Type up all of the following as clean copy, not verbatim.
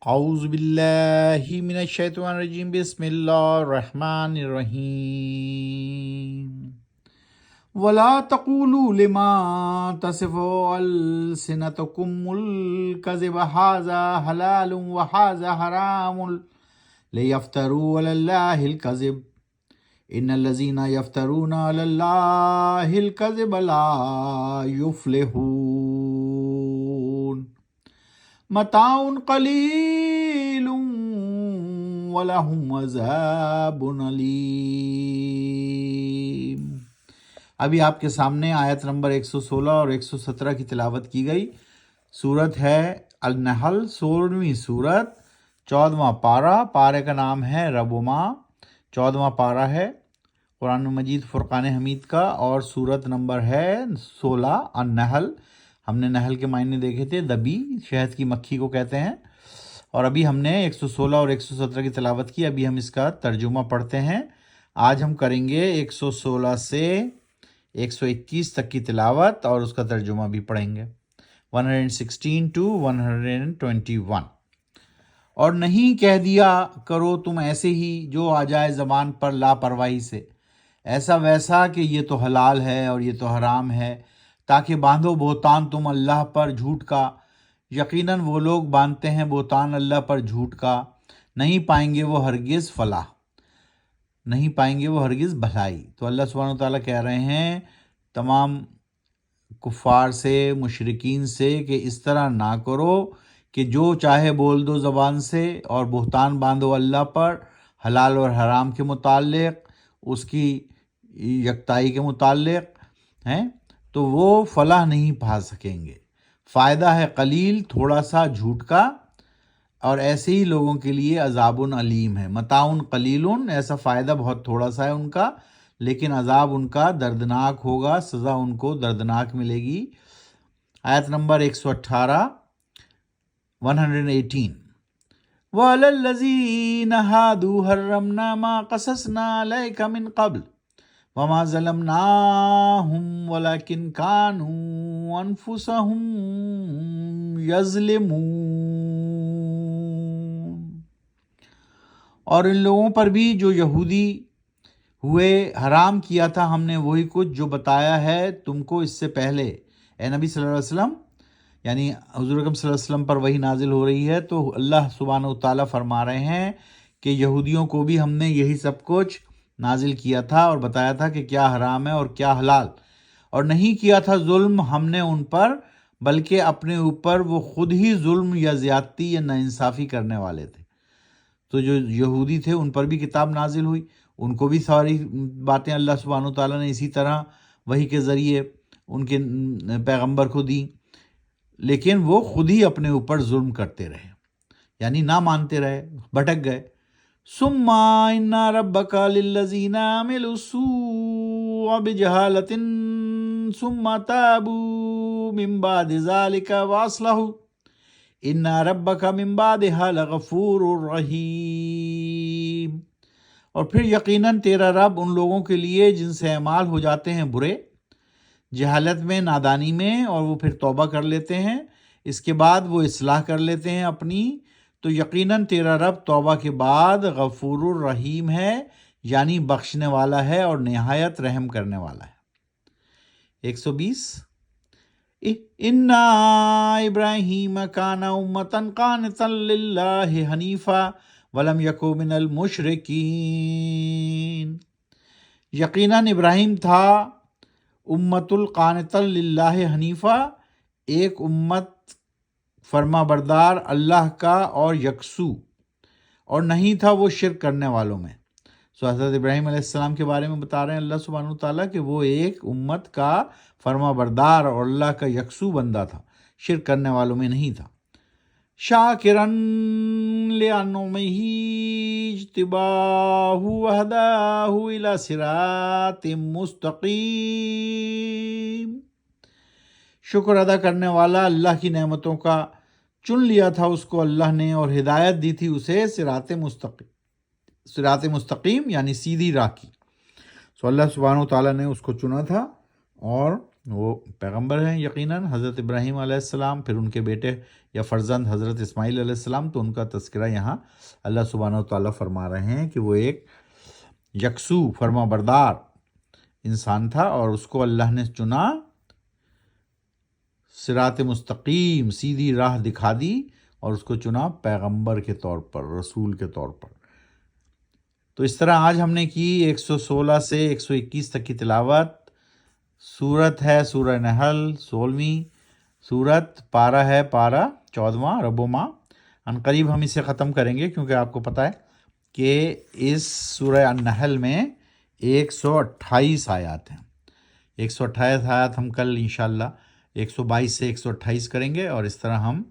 اعوذ باللہ من الشیطان الرجیم، بسم اللہ الرحمن الرحیم۔ ولا تقولوا لما تصف ألسنتكم الكذب هذا حلال وهذا حرام ليفتروا على الله الكذب ان الذين يفترون على الله الكذب لا يفلحون متاع قلیل ولہم عذاب علیم۔ ابھی آپ کے سامنے آیت نمبر 116 اور 117 کی تلاوت کی گئی۔ سورت ہے النحل، 16ویں سورت، 14واں پارہ۔ پارے کا نام ہے ربما، 14واں پارہ ہے قرآن مجید فرقان حمید کا، اور سورت نمبر ہے 16 النحل۔ ہم نے نحل کے معنی دیکھے تھے، دبی، شہد کی مکھی کو کہتے ہیں، اور ابھی ہم نے 116 اور 117 کی تلاوت کی۔ ابھی ہم اس کا ترجمہ پڑھتے ہیں۔ آج ہم کریں گے 116 سے 121 تک کی تلاوت، اور اس کا ترجمہ بھی پڑھیں گے، 116 to 121۔ اور نہیں کہہ دیا کرو تم ایسے ہی جو آ جائے زبان پر لاپرواہی سے، ایسا ویسا کہ یہ تو حلال ہے اور یہ تو حرام ہے، تاکہ باندھو بہتان تم اللہ پر جھوٹ کا۔ یقیناً وہ لوگ باندھتے ہیں بہتان اللہ پر جھوٹ کا، نہیں پائیں گے وہ ہرگز فلاح، نہیں پائیں گے وہ ہرگز بھلائی۔ تو اللہ سبحانہ وتعالیٰ کہہ رہے ہیں تمام کفار سے، مشرکین سے، کہ اس طرح نہ کرو کہ جو چاہے بول دو زبان سے، اور بہتان باندھو اللہ پر حلال اور حرام کے متعلق، اس کی یکتائی کے متعلق ہیں، تو وہ فلاح نہیں پا سکیں گے۔ فائدہ ہے قلیل، تھوڑا سا جھوٹ کا، اور ایسے ہی لوگوں کے لیے عذاب علیم ہے۔ متاع قلیل، ایسا فائدہ بہت تھوڑا سا ہے ان کا، لیکن عذاب ان کا دردناک ہوگا، سزا ان کو دردناک ملے گی۔ آیت نمبر 118 118۔ وَعَلَى الَّذِينَ هَادُوا حَرَّمْنَا مَا قَصَصْنَا عَلَيْكَ مِنْ قَبْلُ وَمَا ظَلَمْنَاهُمْ وَلَكِنْ كَانُوا أَنفُسَهُمْ يَظْلِمُونَ۔ اور ان لوگوں پر بھی جو یہودی ہوئے حرام کیا تھا ہم نے وہی کچھ جو بتایا ہے تم کو اس سے پہلے، اے نبی صلی اللہ علیہ وسلم، یعنی حضور اکرم صلی اللہ علیہ وسلم پر وہی نازل ہو رہی ہے، تو اللہ سبحانہ وتعالیٰ فرما رہے ہیں کہ یہودیوں کو بھی ہم نے یہی سب کچھ نازل کیا تھا اور بتایا تھا کہ کیا حرام ہے اور کیا حلال، اور نہیں کیا تھا ظلم ہم نے ان پر، بلکہ اپنے اوپر وہ خود ہی ظلم یا زیادتی یا ناانصافی کرنے والے تھے۔ تو جو یہودی تھے ان پر بھی کتاب نازل ہوئی، ان کو بھی ساری باتیں اللہ سبحانہ وتعالیٰ نے اسی طرح وحی کے ذریعے ان کے پیغمبر کو دی، لیکن وہ خود ہی اپنے اوپر ظلم کرتے رہے، یعنی نہ مانتے رہے، بھٹک گئے۔ ثم ان ربک للذین عملوا السوء بجہالۃ ثم تابوا من بعد ذلک واصلحوا ان ربک من بعدها لغفور رحیم۔ اور پھر یقیناً تیرا رب ان لوگوں کے لیے جن سے اعمال ہو جاتے ہیں برے، جہالت میں، نادانی میں، اور وہ پھر توبہ کر لیتے ہیں، اس کے بعد وہ اصلاح کر لیتے ہیں اپنی، تو یقیناً تیرا رب توبہ کے بعد غفور الرحیم ہے، یعنی بخشنے والا ہے اور نہایت رحم کرنے والا ہے۔ 120۔ اِنَّا ابراہیم کان امۃ قانتا للہ حنیفا ولم یک من المشرکین۔ یقیناً ابراہیم تھا امت القانتا للہ حنیفا، ایک امت فرما بردار اللہ کا اور یکسو، اور نہیں تھا وہ شرک کرنے والوں میں۔ سو حضرت ابراہیم علیہ السلام کے بارے میں بتا رہے ہیں اللہ سبحانہ وتعالیٰ کہ وہ ایک امت کا فرما بردار اور اللہ کا یکسو بندہ تھا، شرک کرنے والوں میں نہیں تھا۔ شاکرا لانعمہ اجتباہ وہداہ الی صراط مستقیم۔ شکر ادا کرنے والا، اللہ کی نعمتوں کا چن لیا تھا اس کو اللہ نے، اور ہدایت دی تھی اسے صراط مستقیم یعنی سیدھی راہ کی۔ سو اللہ سبحانہ وتعالیٰ نے اس کو چنا تھا اور وہ پیغمبر ہیں یقیناً، حضرت ابراہیم علیہ السلام، پھر ان کے بیٹے یا فرزند حضرت اسماعیل علیہ السلام، تو ان کا تذکرہ یہاں اللہ سبحانہ و تعالیٰ فرما رہے ہیں کہ وہ ایک یکسو فرما بردار انسان تھا، اور اس کو اللہ نے چنا، صراط مستقیم سیدھی راہ دکھا دی، اور اس کو چنا پیغمبر کے طور پر، رسول کے طور پر۔ تو اس طرح آج ہم نے کی 116 سے 121 تک کی تلاوت۔ سورت ہے سورہ نحل، 16ویں سورت، پارہ ہے پارہ 14واں، رب و ماہ۔ عنقریب ہم اسے ختم کریں گے، کیونکہ آپ کو پتہ ہے کہ اس سورہ النحل میں 128 آیات ہیں۔ 128 آیات ہم کل انشاءاللہ 122 سے 128 کریں گے، اور اس طرح ہم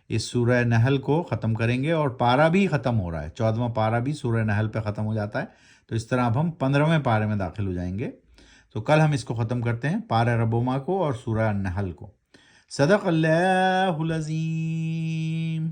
اس سورہ نحل کو ختم کریں گے، اور پارہ بھی ختم ہو رہا ہے، 14واں پارہ بھی سورہ نحل پہ ختم ہو جاتا ہے۔ تو اس طرح اب ہم 15ویں پارے میں داخل ہو جائیں گے۔ تو کل ہم اس کو ختم کرتے ہیں، پارہ رب و ماہ کو اور سورہ النحل کو۔ صدق اللہ العظیم۔